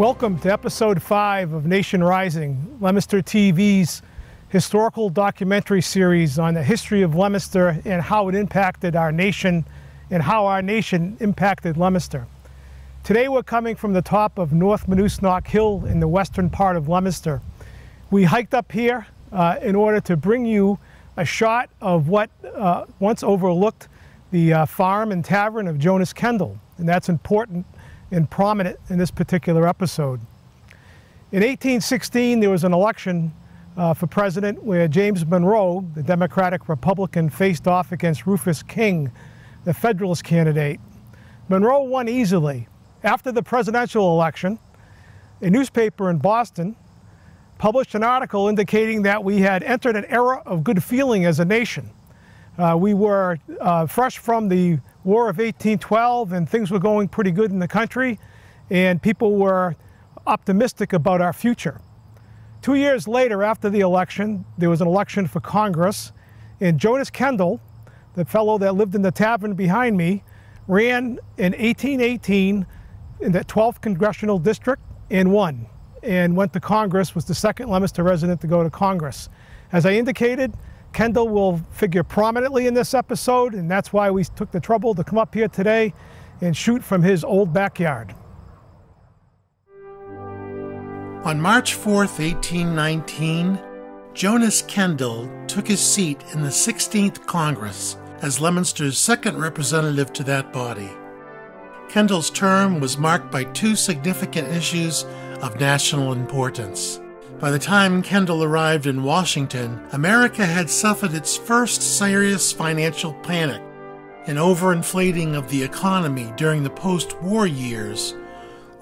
Welcome to episode 5 of Nation Rising, Leominster TV's historical documentary series on the history of Leominster and how it impacted our nation and how our nation impacted Leominster. Today we're coming from the top of North Monusnock Hill in the western part of Leominster. We hiked up here in order to bring you a shot of what once overlooked the farm and tavern of Jonas Kendall, and that's important and prominent in this particular episode. In 1816, there was an election for president where James Monroe, the Democratic Republican, faced off against Rufus King, the Federalist candidate. Monroe won easily. After the presidential election, a newspaper in Boston published an article indicating that we had entered an era of good feeling as a nation. We were fresh from the War of 1812 and things were going pretty good in the country and people were optimistic about our future. 2 years later, after the election, there was an election for Congress, and Jonas Kendall, the fellow that lived in the tavern behind me, ran in 1818 in the 12th Congressional District and won, and went to Congress, was the second Leominster resident to go to Congress. As I indicated, Kendall will figure prominently in this episode, and that's why we took the trouble to come up here today and shoot from his old backyard. On March 4th, 1819, Jonas Kendall took his seat in the 16th Congress as Leominster's second representative to that body. Kendall's term was marked by two significant issues of national importance. By the time Kendall arrived in Washington, America had suffered its first serious financial panic. An overinflating of the economy during the post-war years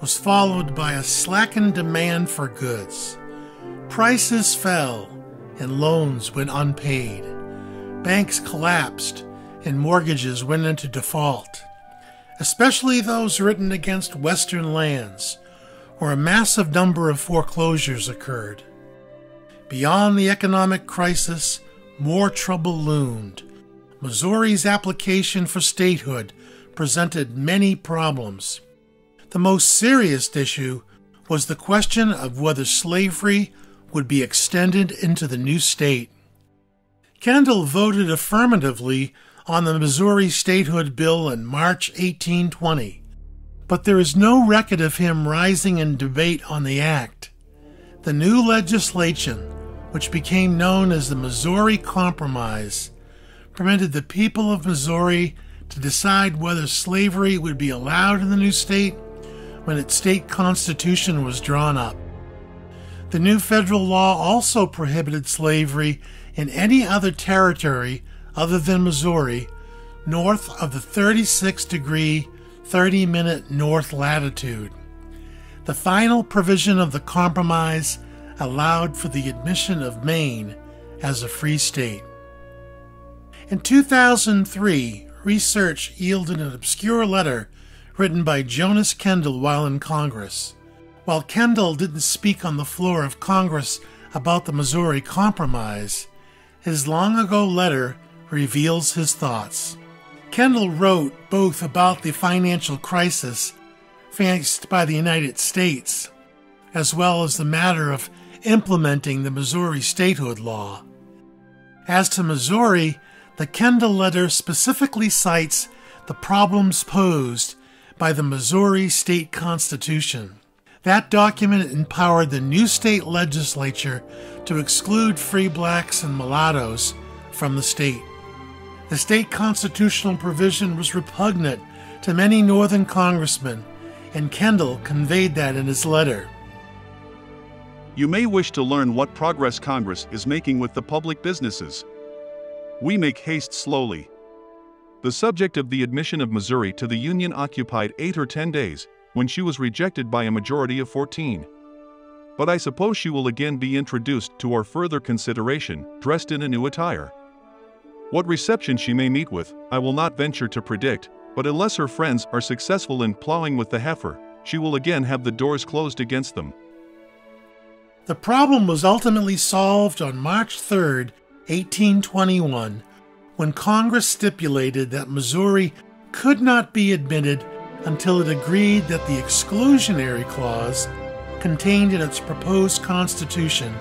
was followed by a slackened demand for goods. Prices fell and loans went unpaid. Banks collapsed and mortgages went into default, especially those written against Western lands, where a massive number of foreclosures occurred. Beyond the economic crisis, more trouble loomed. Missouri's application for statehood presented many problems. The most serious issue was the question of whether slavery would be extended into the new state. Kendall voted affirmatively on the Missouri statehood bill in March 1820. But there is no record of him rising in debate on the act. The new legislation, which became known as the Missouri Compromise, permitted the people of Missouri to decide whether slavery would be allowed in the new state when its state constitution was drawn up. The new federal law also prohibited slavery in any other territory other than Missouri north of the 36-degree 30-minute north latitude. The final provision of the compromise allowed for the admission of Maine as a free state. In 2003, research yielded an obscure letter written by Jonas Kendall while in Congress. While Kendall didn't speak on the floor of Congress about the Missouri Compromise, his long-ago letter reveals his thoughts. Kendall wrote both about the financial crisis faced by the United States, as well as the matter of implementing the Missouri statehood law. As to Missouri, the Kendall letter specifically cites the problems posed by the Missouri State Constitution. That document empowered the new state legislature to exclude free blacks and mulattoes from the state. The state constitutional provision was repugnant to many Northern congressmen, and Kendall conveyed that in his letter. You may wish to learn what progress Congress is making with the public businesses. We make haste slowly. The subject of the admission of Missouri to the Union occupied 8 or 10 days, when she was rejected by a majority of 14. But I suppose she will again be introduced to our further consideration, dressed in a new attire. What reception she may meet with, I will not venture to predict, but unless her friends are successful in plowing with the heifer, she will again have the doors closed against them. The problem was ultimately solved on March 3, 1821, when Congress stipulated that Missouri could not be admitted until it agreed that the exclusionary clause contained in its proposed constitution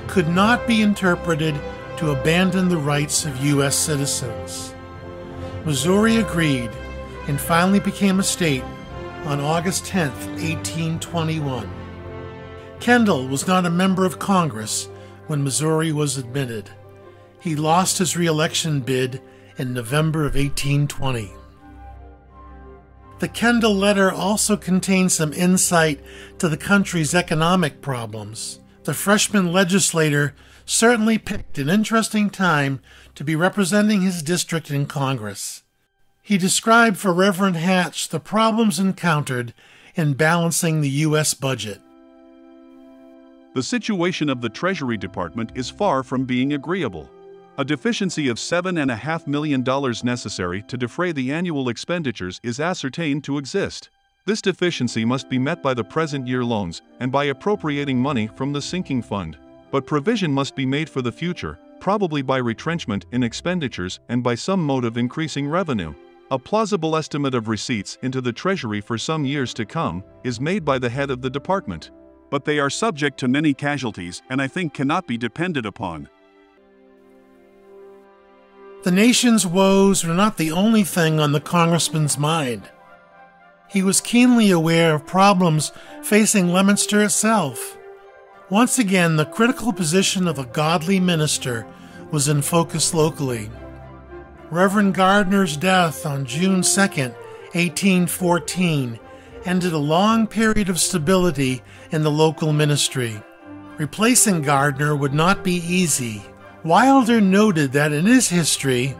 could not be interpreted to abandon the rights of U.S. citizens. Missouri agreed and finally became a state on August 10, 1821. Kendall was not a member of Congress when Missouri was admitted. He lost his re-election bid in November of 1820. The Kendall letter also contained some insight to the country's economic problems. The freshman legislator certainly picked an interesting time to be representing his district in Congress. He described for Reverend Hatch the problems encountered in balancing the U.S. budget. The situation of the Treasury Department is far from being agreeable. A deficiency of $7.5 million necessary to defray the annual expenditures is ascertained to exist. This deficiency must be met by the present year loans and by appropriating money from the sinking fund. But provision must be made for the future, probably by retrenchment in expenditures and by some mode of increasing revenue. A plausible estimate of receipts into the Treasury for some years to come is made by the head of the department. But they are subject to many casualties and I think cannot be depended upon. The nation's woes were not the only thing on the congressman's mind. He was keenly aware of problems facing Leominster itself. Once again, the critical position of a godly minister was in focus locally. Reverend Gardner's death on June 2, 1814, ended a long period of stability in the local ministry. Replacing Gardner would not be easy. Wilder noted that in his history,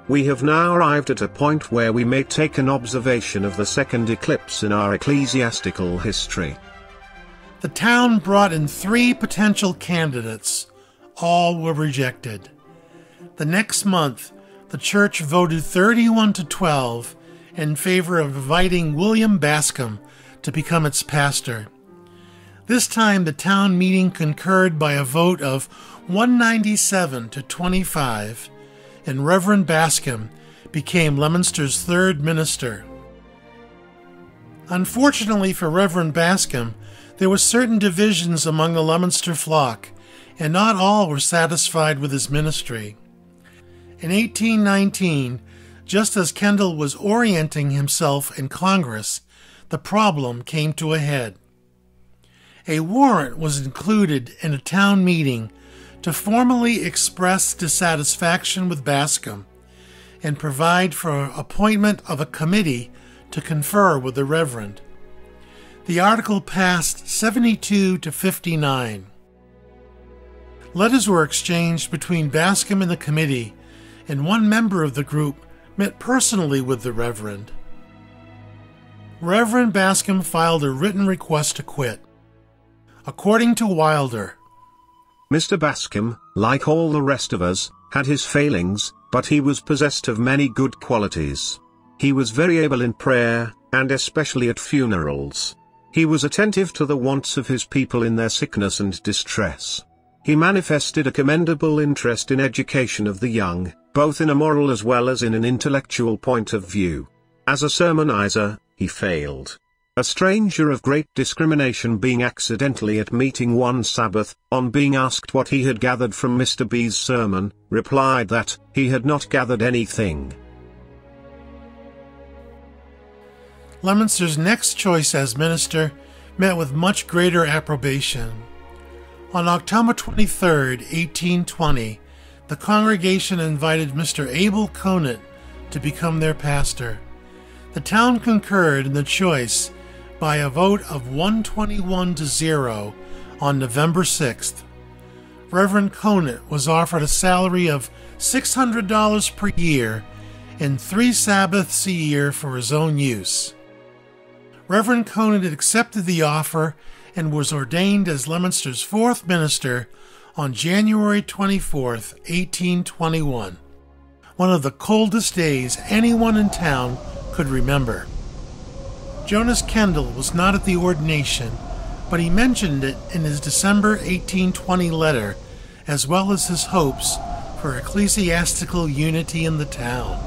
"We have now arrived at a point where we may take an observation of the second eclipse in our ecclesiastical history." The town brought in 3 potential candidates. All were rejected. The next month, the church voted 31 to 12 in favor of inviting William Bascom to become its pastor. This time the town meeting concurred by a vote of 197 to 25, and Reverend Bascom became Leominster's 3rd minister. Unfortunately for Reverend Bascom, there were certain divisions among the Leominster flock, and not all were satisfied with his ministry. In 1819, just as Kendall was orienting himself in Congress, the problem came to a head. A warrant was included in a town meeting to formally express dissatisfaction with Bascom and provide for appointment of a committee to confer with the Reverend. The article passed 72 to 59. Letters were exchanged between Bascom and the committee, and one member of the group met personally with the Reverend. Reverend Bascom filed a written request to quit. According to Wilder, Mr. Bascom, like all the rest of us, had his failings, but he was possessed of many good qualities. He was very able in prayer, and especially at funerals. He was attentive to the wants of his people in their sickness and distress. He manifested a commendable interest in education of the young, both in a moral as well as in an intellectual point of view. As a sermonizer, he failed. A stranger of great discrimination being accidentally at meeting one Sabbath, on being asked what he had gathered from Mr. B's sermon, replied that he had not gathered anything. Leominster's next choice as minister met with much greater approbation. On October 23, 1820, the congregation invited Mr. Abel Conant to become their pastor. The town concurred in the choice by a vote of 121 to 0 on November 6th. Reverend Conant was offered a salary of $600 per year and 3 Sabbaths a year for his own use. Reverend Conant accepted the offer and was ordained as Leominster's 4th minister on January 24, 1821, one of the coldest days anyone in town could remember. Jonas Kendall was not at the ordination, but he mentioned it in his December 1820 letter, as well as his hopes for ecclesiastical unity in the town.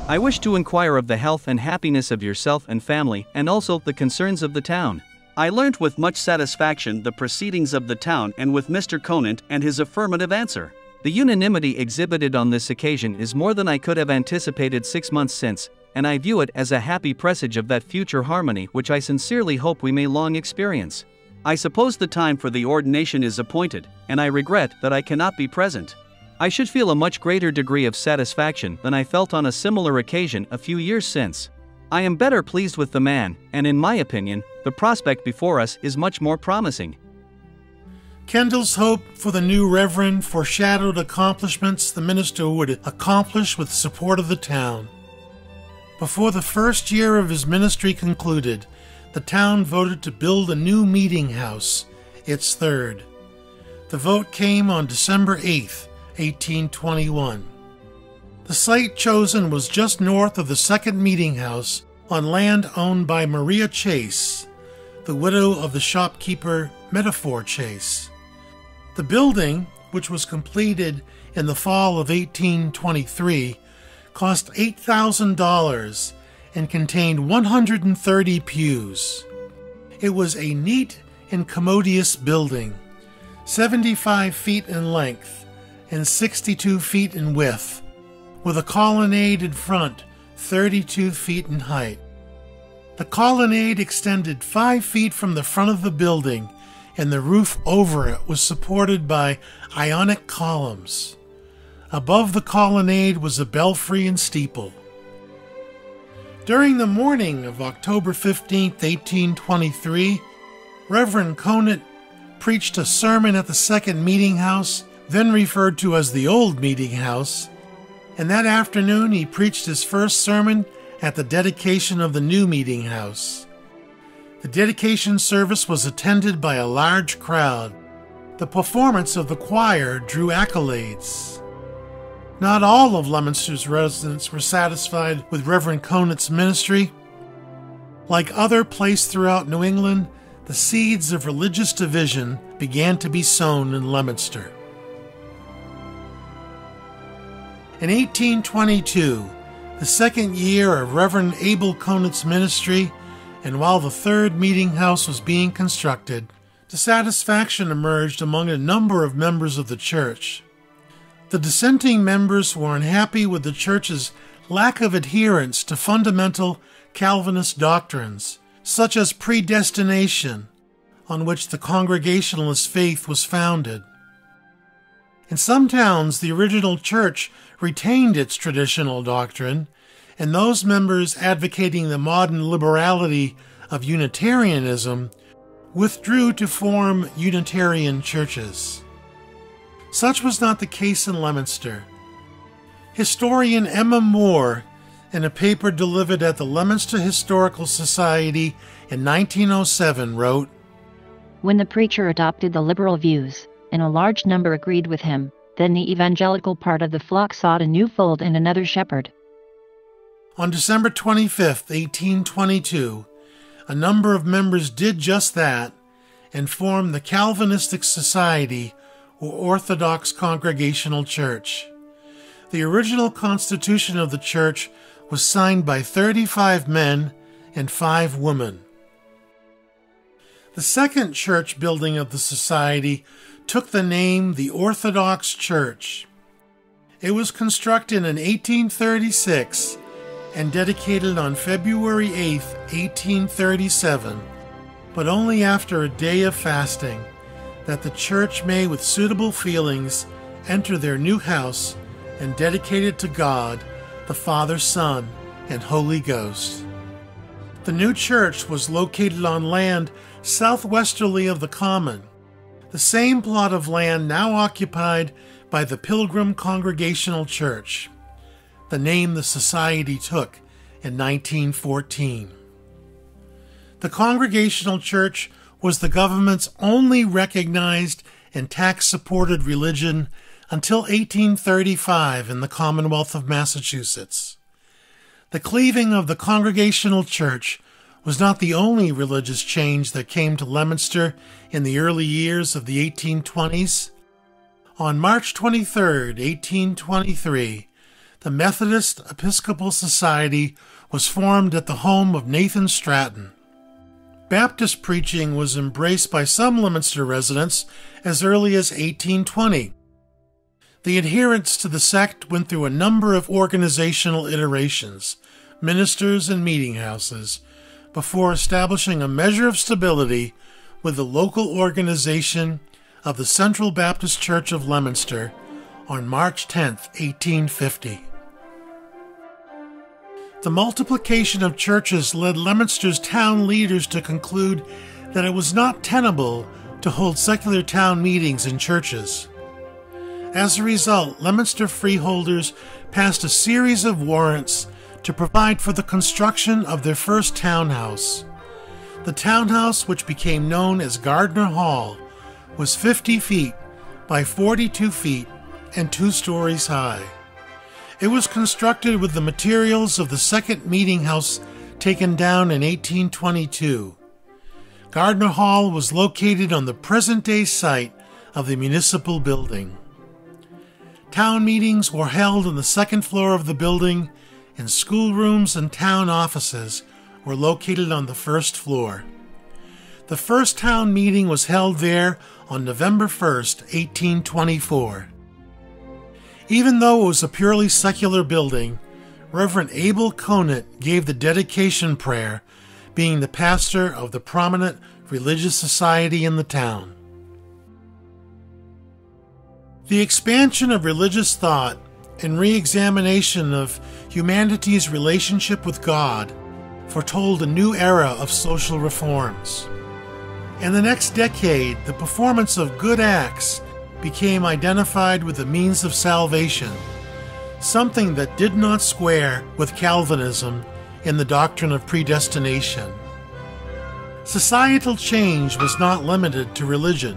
I wish to inquire of the health and happiness of yourself and family, and also the concerns of the town. I learnt with much satisfaction the proceedings of the town and with Mr. Conant and his affirmative answer. The unanimity exhibited on this occasion is more than I could have anticipated 6 months since, and I view it as a happy presage of that future harmony which I sincerely hope we may long experience. I suppose the time for the ordination is appointed, and I regret that I cannot be present. I should feel a much greater degree of satisfaction than I felt on a similar occasion a few years since. I am better pleased with the man, and in my opinion, the prospect before us is much more promising. Kendall's hope for the new reverend foreshadowed accomplishments the minister would accomplish with support of the town. Before the first year of his ministry concluded, the town voted to build a new meeting house, its third. The vote came on December 8, 1821. The site chosen was just north of the second meeting house on land owned by Maria Chase, the widow of the shopkeeper Metaphor Chase. The building, which was completed in the fall of 1823, cost $8,000 and contained 130 pews. It was a neat and commodious building, 75 feet in length and 62 feet in width, with a colonnade in front 32 feet in height. The colonnade extended 5 feet from the front of the building, and the roof over it was supported by Ionic columns. Above the colonnade was a belfry and steeple. During the morning of October 15, 1823, Reverend Conant preached a sermon at the second meeting house, then referred to as the Old Meeting House, and that afternoon he preached his first sermon at the dedication of the new meeting house. The dedication service was attended by a large crowd. The performance of the choir drew accolades. Not all of Leominster's residents were satisfied with Reverend Conant's ministry. Like other places throughout New England, the seeds of religious division began to be sown in Leominster. In 1822, the second year of Reverend Abel Conant's ministry, and while the third meeting house was being constructed, dissatisfaction emerged among a number of members of the church. The dissenting members were unhappy with the church's lack of adherence to fundamental Calvinist doctrines, such as predestination, on which the Congregationalist faith was founded. In some towns, the original church retained its traditional doctrine, and those members advocating the modern liberality of Unitarianism withdrew to form Unitarian churches. Such was not the case in Leominster. Historian Emma Moore, in a paper delivered at the Leominster Historical Society in 1907, wrote, "When the preacher adopted the liberal views, and a large number agreed with him, then the evangelical part of the flock sought a new fold and another shepherd." On December 25, 1822, a number of members did just that and formed the Calvinistic Society, or Orthodox Congregational Church. The original constitution of the church was signed by 35 men and 5 women. The second church building of the society took the name the Orthodox Church. It was constructed in 1836 and dedicated on February 8, 1837, but only after a day of fasting, that the church may with suitable feelings enter their new house and dedicate it to God, the Father, Son, and Holy Ghost. The new church was located on land southwesterly of the Common, the same plot of land now occupied by the Pilgrim Congregational Church, the name the society took in 1914. The Congregational Church was the government's only recognized and tax-supported religion until 1835 in the Commonwealth of Massachusetts. The cleaving of the Congregational Church was not the only religious change that came to Leominster in the early years of the 1820s. On March 23, 1823, the Methodist Episcopal Society was formed at the home of Nathan Stratton. Baptist preaching was embraced by some Leominster residents as early as 1820. The adherents to the sect went through a number of organizational iterations, ministers and meeting houses, before establishing a measure of stability with the local organization of the Central Baptist Church of Leominster on March 10, 1850. The multiplication of churches led Leominster's town leaders to conclude that it was not tenable to hold secular town meetings in churches. As a result, Leominster freeholders passed a series of warrants to provide for the construction of their first townhouse. The townhouse, which became known as Gardner Hall, was 50 feet by 42 feet and 2 stories high. It was constructed with the materials of the second meeting house taken down in 1822. Gardner Hall was located on the present-day site of the municipal building. Town meetings were held on the second floor of the building, and schoolrooms and town offices were located on the first floor. The first town meeting was held there on November 1st, 1824. Even though it was a purely secular building, Reverend Abel Conant gave the dedication prayer, being the pastor of the prominent religious society in the town. The expansion of religious thought and re-examination of humanity's relationship with God foretold a new era of social reforms. In the next decade, the performance of good acts became identified with the means of salvation, something that did not square with Calvinism in the doctrine of predestination. Societal change was not limited to religion.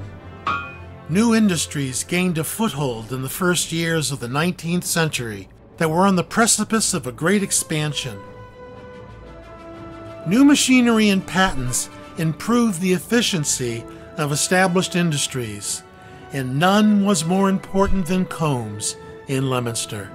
New industries gained a foothold in the first years of the 19th century that were on the precipice of a great expansion. New machinery and patents improved the efficiency of established industries, and none was more important than combs in Leominster.